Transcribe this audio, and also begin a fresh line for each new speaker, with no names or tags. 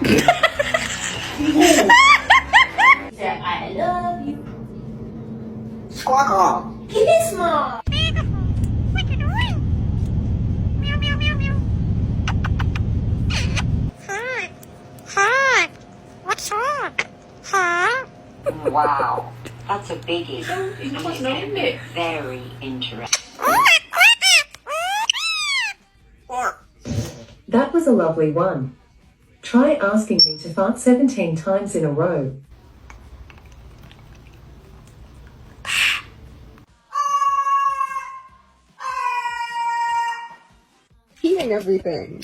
Say, I love you.
Squawk off.
Kiss mom.
What you doing? Meow, meow, meow, meow. Hot. Hot. What's hot? Hot.
Wow, that's a biggie.
It's quite long, isn't it?
Very interesting.
That was a lovely one. Try asking me to fart 17 times in a row.
Peeing everything.